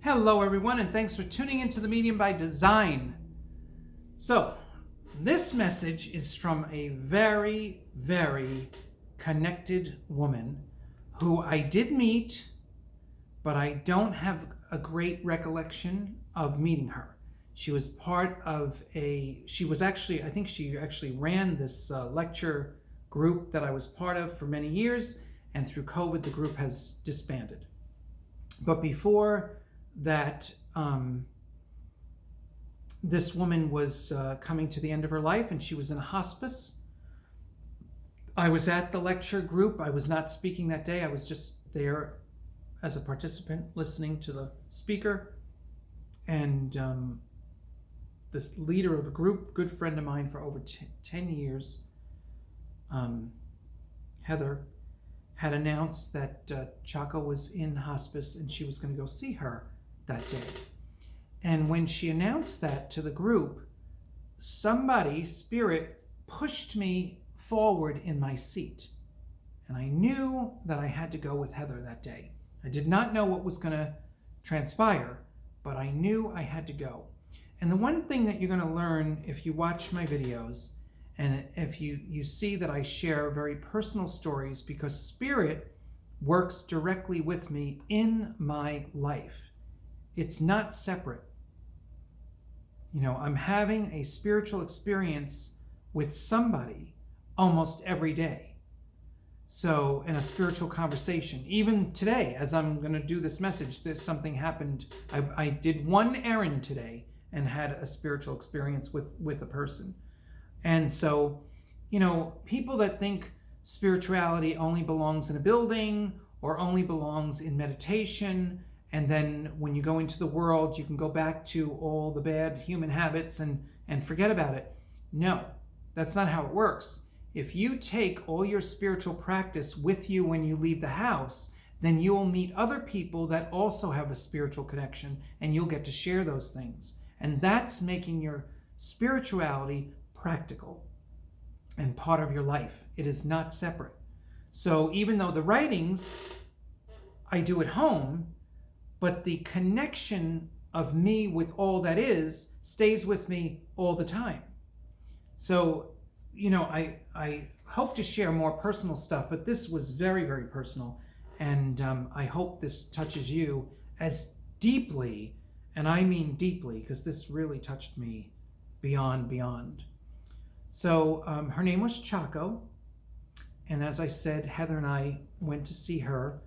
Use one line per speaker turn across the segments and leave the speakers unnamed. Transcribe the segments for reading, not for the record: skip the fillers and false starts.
Hello everyone, and thanks for tuning into The Medium by Design. So, this message is from a very, very connected woman who I did meet, but I don't have a great recollection of meeting her. She was part of I think she actually ran this lecture group that I was part of for many years, and through COVID, the group has disbanded. But before that, this woman was coming to the end of her life, and she was in a hospice. I was at the lecture group. I was not speaking that day. I was just there as a participant listening to the speaker. And this leader of a group, good friend of mine for over 10 years, Heather, had announced that Chako was in hospice and she was going to go see her that day. And when she announced that to the group, somebody, spirit, pushed me forward in my seat. And I knew that I had to go with Heather that day. I did not know what was going to transpire, but I knew I had to go. And the one thing that you're going to learn if you watch my videos, and if you see that I share very personal stories, because spirit works directly with me in my life. It's not separate. You know, I'm having a spiritual experience with somebody almost every day. So, in a spiritual conversation, even today, as I'm going to do this message, there's something happened. I did one errand today and had a spiritual experience with a person. And so, you know, people that think spirituality only belongs in a building or only belongs in meditation, and then when you go into the world, you can go back to all the bad human habits and forget about it. No, that's not how it works. If you take all your spiritual practice with you when you leave the house, then you will meet other people that also have a spiritual connection, and you'll get to share those things. And that's making your spirituality practical and part of your life. It is not separate. So even though the writings I do at home, but the connection of me with all that is stays with me all the time. So, you know, I hope to share more personal stuff, but this was very, very personal. And I hope this touches you as deeply, and I mean deeply, because this really touched me beyond. So her name was Chako. And as I said, Heather and I went to see her.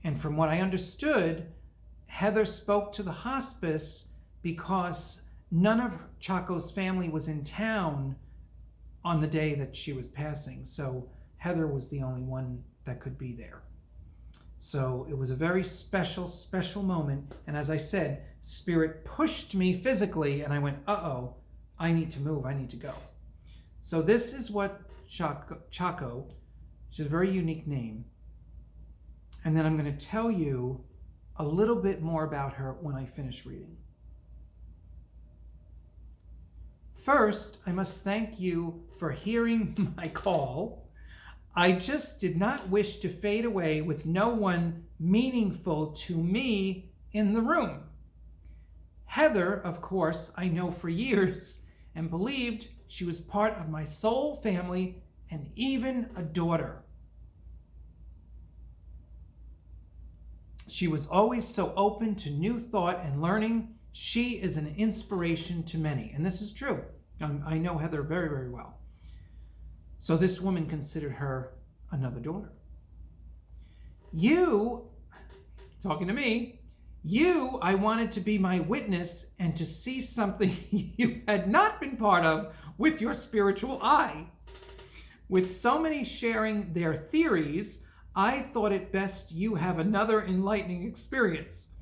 And from what I understood, Heather spoke to the hospice because none of Chako's family was in town on the day that she was passing. So Heather was the only one that could be there. So it was a very special, special moment. And as I said, Spirit pushed me physically, and I went, uh-oh, I need to move, I need to go. So this is what Chako, which is a very unique name. And then I'm going to tell you a little bit more about her when I finish reading. First, I must thank you for hearing my call. I just did not wish to fade away with no one meaningful to me in the room. Heather, of course, I know for years and believed she was part of my soul family and even a daughter. She was always so open to new thought and learning. She is an inspiration to many. And this is true. I know Heather very, very well. So this woman considered her another daughter. You, talking to me, I wanted to be my witness and to see something you had not been part of with your spiritual eye. With so many sharing their theories, I thought it best you have another enlightening experience.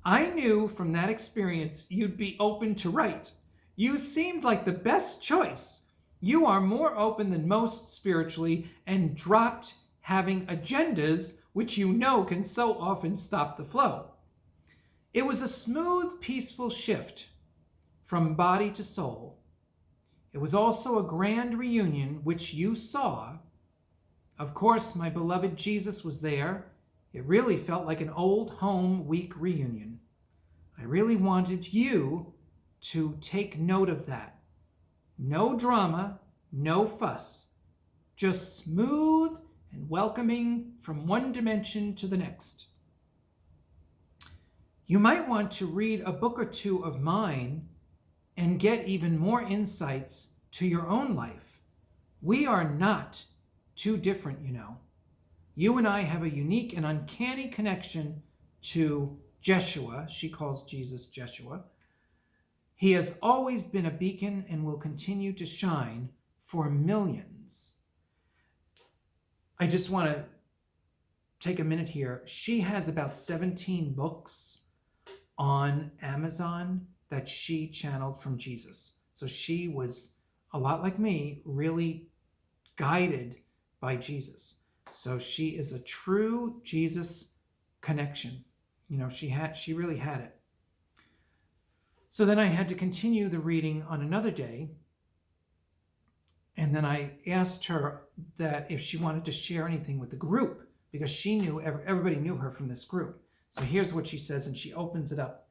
I knew from that experience you'd be open to write. You seemed like the best choice. You are more open than most spiritually and dropped having agendas, which you know can so often stop the flow. It was a smooth, peaceful shift from body to soul. It was also a grand reunion, which you saw. Of course, my beloved Jesus was there, It really felt like an old home week reunion. I really wanted you to take note of that. No drama, no fuss, just smooth and welcoming from one dimension to the next. You might want to read a book or two of mine and get even more insights to your own life. We are not too different, you know. You and I have a unique and uncanny connection to Jeshua. She calls Jesus Jeshua. He has always been a beacon and will continue to shine for millions. I just want to take a minute here. She has about 17 books on Amazon that she channeled from Jesus. So she was, a lot like me, really guided by Jesus. So she is a true Jesus connection. You know, she really had it. So then I had to continue the reading on another day. And then I asked her that if she wanted to share anything with the group, because she knew, everybody knew her from this group. So here's what she says, and she opens it up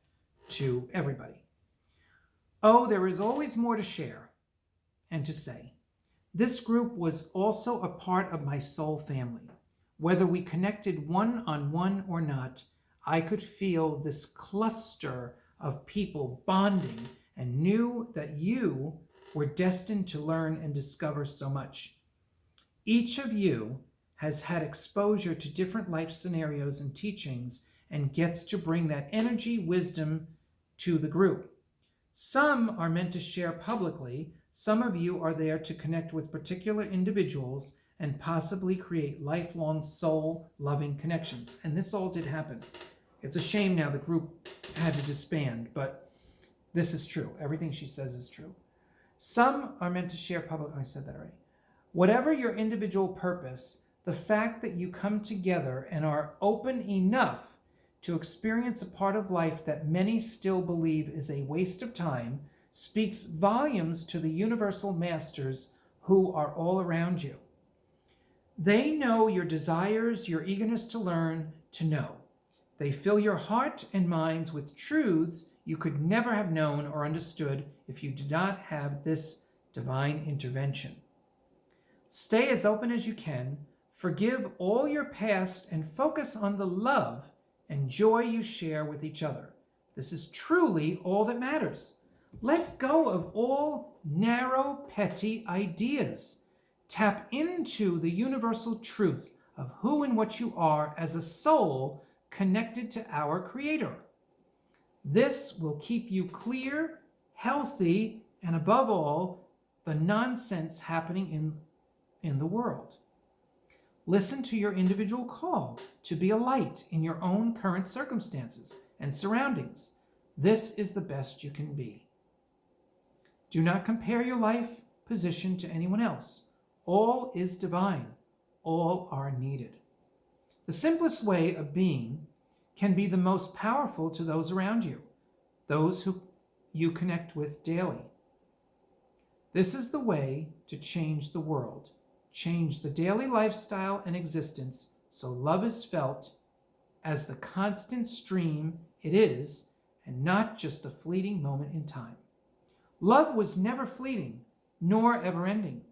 to everybody. Oh, there is always more to share and to say. This group was also a part of my soul family. Whether we connected one-on-one or not, I could feel this cluster of people bonding and knew that you were destined to learn and discover so much. Each of you has had exposure to different life scenarios and teachings and gets to bring that energy, wisdom to the group. Some are meant to share publicly. Some of you are there to connect with particular individuals and possibly create lifelong soul-loving connections. And this all did happen. It's a shame now the group had to disband, but this is true. Everything she says is true. Some are meant to share publicly. I said that already. Whatever your individual purpose, the fact that you come together and are open enough to experience a part of life that many still believe is a waste of time speaks volumes to the universal masters who are all around you. They know your desires, your eagerness to learn, to know. They fill your heart and minds with truths you could never have known or understood if you did not have this divine intervention. Stay as open as you can, forgive all your past, and focus on the love and joy you share with each other. This is truly all that matters. Let go of all narrow, petty ideas. Tap into the universal truth of who and what you are as a soul connected to our Creator. This will keep you clear, healthy, and above all, the nonsense happening in the world. Listen to your individual call to be a light in your own current circumstances and surroundings. This is the best you can be. Do not compare your life position to anyone else. All is divine. All are needed. The simplest way of being can be the most powerful to those around you, those who you connect with daily. This is the way to change the world, change the daily lifestyle and existence so love is felt as the constant stream it is and not just a fleeting moment in time. Love was never fleeting, nor ever ending.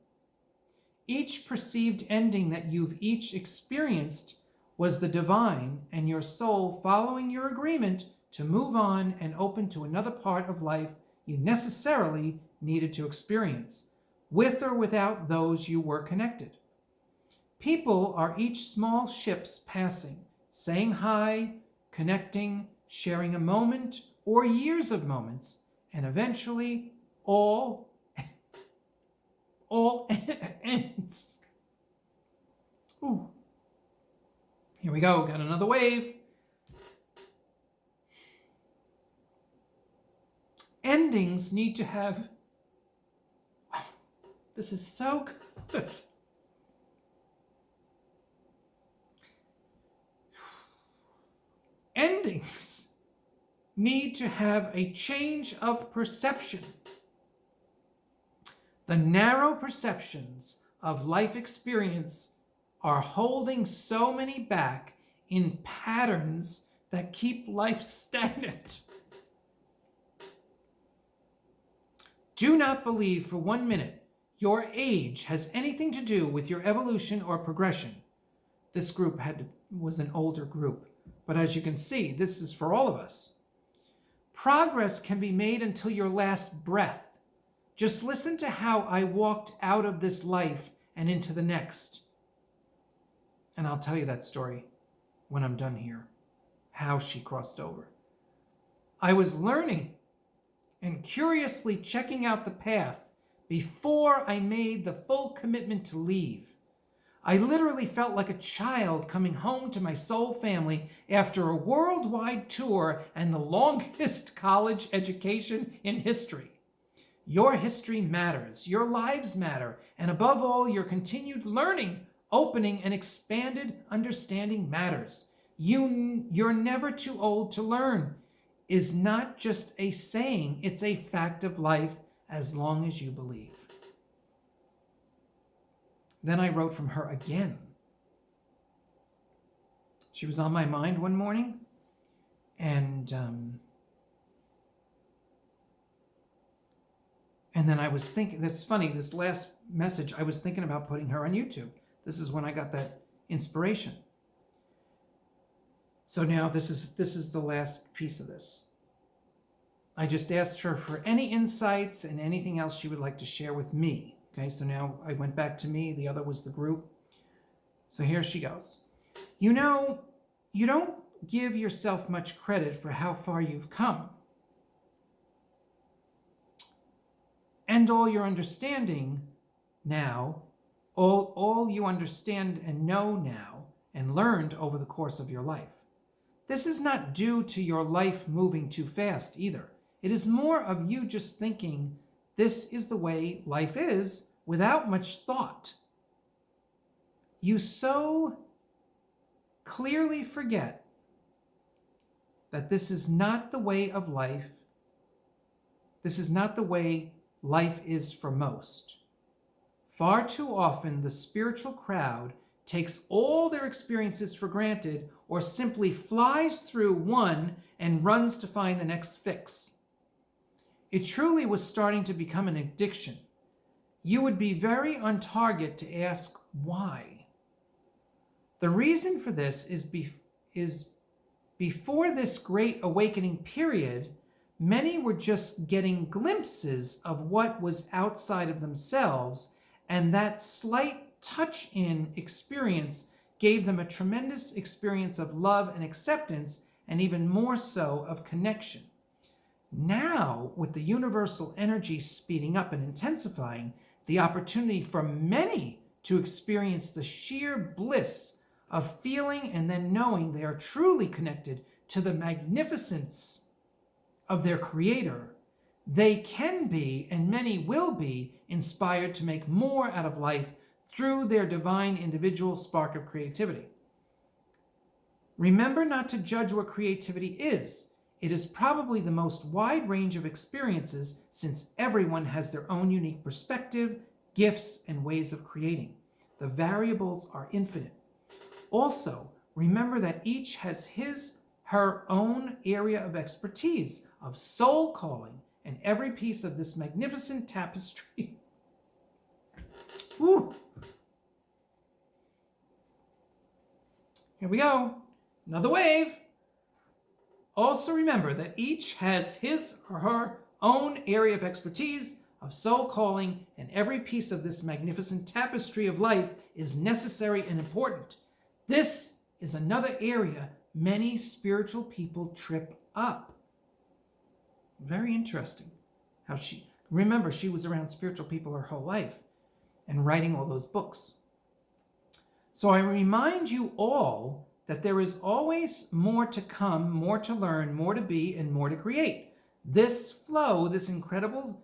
Each perceived ending that you've each experienced was the divine and your soul following your agreement to move on and open to another part of life you necessarily needed to experience, with or without those you were connected. People are each small ships passing, saying hi, connecting, sharing a moment or years of moments, and eventually all ends. Ooh. Here we go, got another wave. Endings need to have, this is so good. Endings need to have a change of perception. The narrow perceptions of life experience are holding so many back in patterns that keep life stagnant. Do not believe for 1 minute your age has anything to do with your evolution or progression. This group was an older group, but as you can see, this is for all of us. Progress can be made until your last breath. Just listen to how I walked out of this life and into the next. And I'll tell you that story when I'm done here, how she crossed over. I was learning and curiously checking out the path before I made the full commitment to leave. I literally felt like a child coming home to my soul family after a worldwide tour and the longest college education in history. Your history matters, your lives matter, and above all, your continued learning, opening, and expanded understanding matters. You're never too old to learn is not just a saying, it's a fact of life as long as you believe. Then I wrote from her again. She was on my mind one morning, and then I was thinking, that's funny, this last message, I was thinking about putting her on YouTube. This is when I got that inspiration. So now this is the last piece of this. I just asked her for any insights and anything else she would like to share with me. Okay, so now I went back to me. The other was the group. So here she goes. You know, you don't give yourself much credit for how far you've come. And all your understanding now, all you understand and know now and learned over the course of your life. This is not due to your life moving too fast either. It is more of you just thinking this is the way life is without much thought. You so clearly forget that this is not the way of life. This is not the way life is for most. Far too often, the spiritual crowd takes all their experiences for granted or simply flies through one and runs to find the next fix. It truly was starting to become an addiction. You would be very on target to ask why. The reason for this is before this great awakening period, many were just getting glimpses of what was outside of themselves, and that slight touch-in experience gave them a tremendous experience of love and acceptance, and even more so of connection. Now, with the universal energy speeding up and intensifying, the opportunity for many to experience the sheer bliss of feeling and then knowing they are truly connected to the magnificence of their Creator, they can be, and many will be, inspired to make more out of life through their divine individual spark of creativity. Remember not to judge what creativity is. It is probably the most wide range of experiences, since everyone has their own unique perspective, gifts, and ways of creating. The variables are infinite. Also, remember that each has her own area of expertise, of soul calling, and every piece of this magnificent tapestry. Woo! Here we go. Another wave. Also remember that each has his or her own area of expertise, of soul calling, and every piece of this magnificent tapestry of life is necessary and important. This is another area many spiritual people trip up. Very interesting how remember, she was around spiritual people her whole life and writing all those books. So I remind you all that there is always more to come, more to learn, more to be, and more to create. This flow, these incredible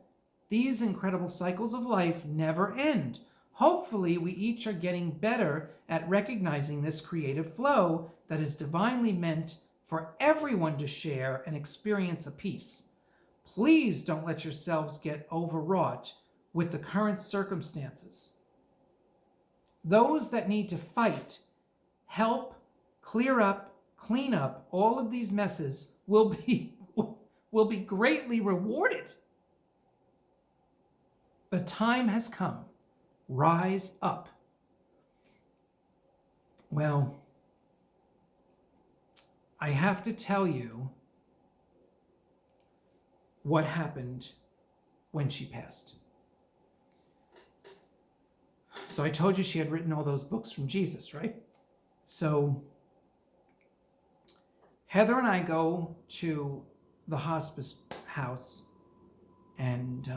cycles of life never end. Hopefully, we each are getting better at recognizing this creative flow that is divinely meant for everyone to share and experience a piece. Please don't let yourselves get overwrought with the current circumstances. Those that need to fight, help, clear up, clean up all of these messes will be greatly rewarded. The time has come. Rise up. Well, I have to tell you what happened when she passed. So I told you she had written all those books from Jesus, right? So Heather and I go to the hospice house, and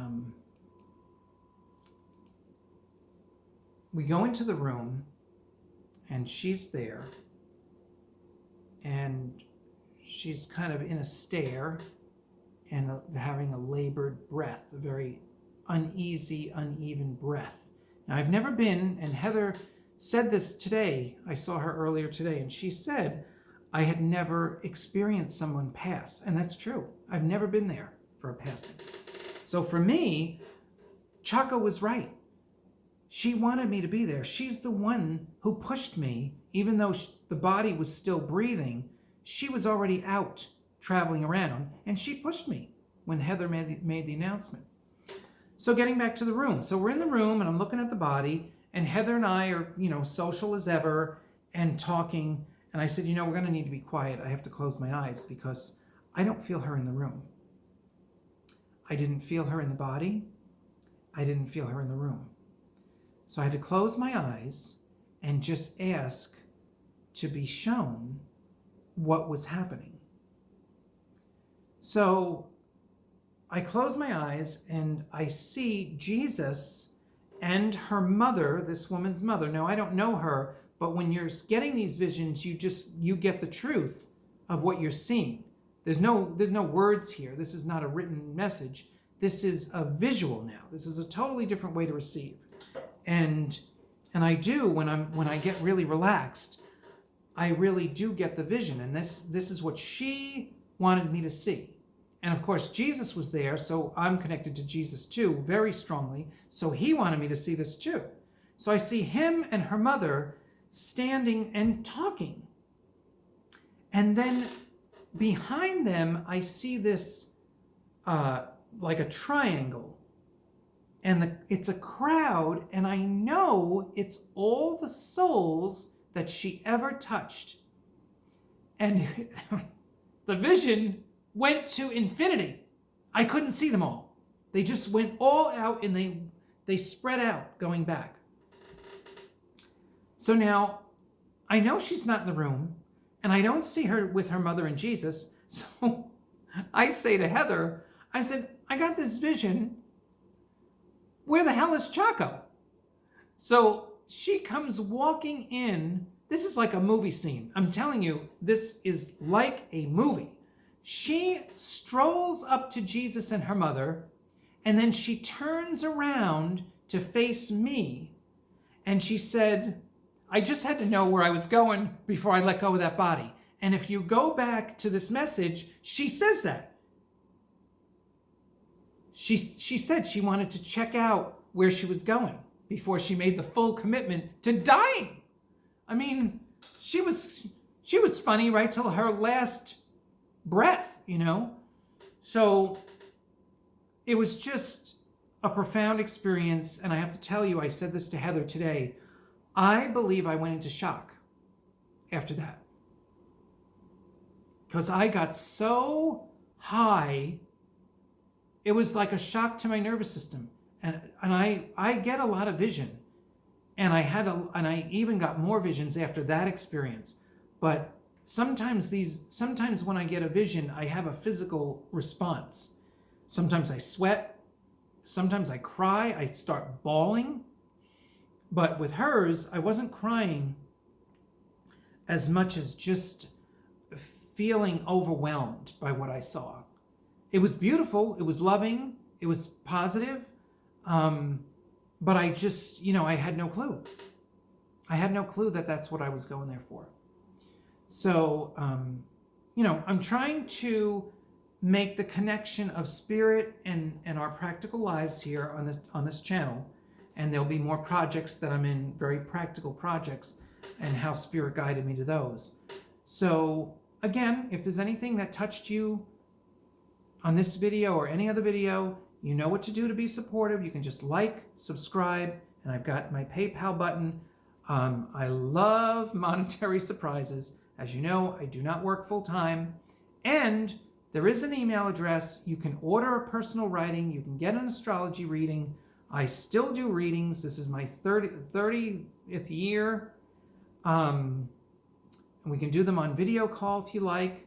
we go into the room, and she's there, and she's kind of in a stare and having a labored breath, a very uneasy, uneven breath. Now, I've never been, and Heather said this today, I saw her earlier today, and she said, I had never experienced someone pass, and that's true. I've never been there for a passing. So for me, Chako was right. She wanted me to be there. She's the one who pushed me, even though the body was still breathing. She was already out traveling around, and she pushed me when Heather made the announcement. So getting back to the room. So we're in the room, and I'm looking at the body, and Heather and I are, social as ever and talking. And I said, we're going to need to be quiet. I have to close my eyes because I don't feel her in the room. I didn't feel her in the body. I didn't feel her in the room. So I had to close my eyes and just ask to be shown what was happening. So I close my eyes and I see Jesus and her mother, this woman's mother. Now, I don't know her, but when you're getting these visions, you get the truth of what you're seeing. There's no words here. This is not a written message. This is a visual now. This is a totally different way to receive. And I do, when I get really relaxed, I really do get the vision. And this is what she wanted me to see. And of course, Jesus was there, so I'm connected to Jesus too, very strongly. So he wanted me to see this too. So I see him and her mother standing and talking. And then behind them, I see this like a triangle. And it's a crowd, and I know it's all the souls that she ever touched. And the vision went to infinity. I couldn't see them all. They just went all out, and they spread out going back. So now, I know she's not in the room, and I don't see her with her mother and Jesus. So I say to Heather, I said, I got this vision. Where the hell is Chako? So she comes walking in. This is like a movie scene. I'm telling you, this is like a movie. She strolls up to Jesus and her mother, and then she turns around to face me, and she said, I just had to know where I was going before I let go of that body. And if you go back to this message, she says that. She said she wanted to check out where she was going before she made the full commitment to dying. I mean, she was funny right till her last breath, So it was just a profound experience. And I have to tell you, I said this to Heather today, I believe I went into shock after that. Because I got so high, it was like a shock to my nervous system. And I get a lot of vision. And I even got more visions after that experience. But sometimes when I get a vision, I have a physical response. Sometimes I sweat. Sometimes I cry. I start bawling. But with hers, I wasn't crying as much as just feeling overwhelmed by what I saw. It was beautiful. It was loving. It was positive. But I just, I had no clue. I had no clue that that's what I was going there for. So, I'm trying to make the connection of spirit and our practical lives here on this channel. And there'll be more projects that I'm in, very practical projects. and how Spirit guided me to those. So again, if there's anything that touched you on this video or any other video, you know what to do to be supportive. You can just like, subscribe, and I've got my PayPal button. I love monetary surprises. As you know, I do not work full time. And there is an email address. You can order a personal writing. You can get an astrology reading. I still do readings. This is my 30th year. And we can do them on video call if you like.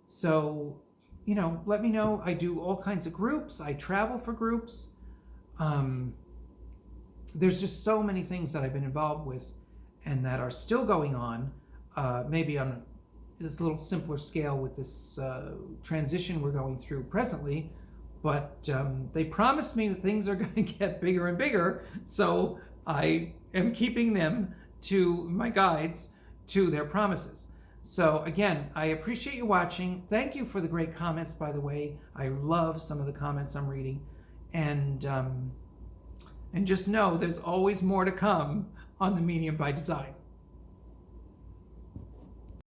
So, you know, let me know. I do all kinds of groups. I travel for groups. There's just so many things that I've been involved with and that are still going on, maybe on this little simpler scale with this transition we're going through presently. But they promised me that things are going to get bigger and bigger, so I am keeping them, to my guides, to their promises. So again, I appreciate you watching. Thank you for the great comments, by the way. I love some of the comments I'm reading. And just know there's always more to come on The Medium by Design.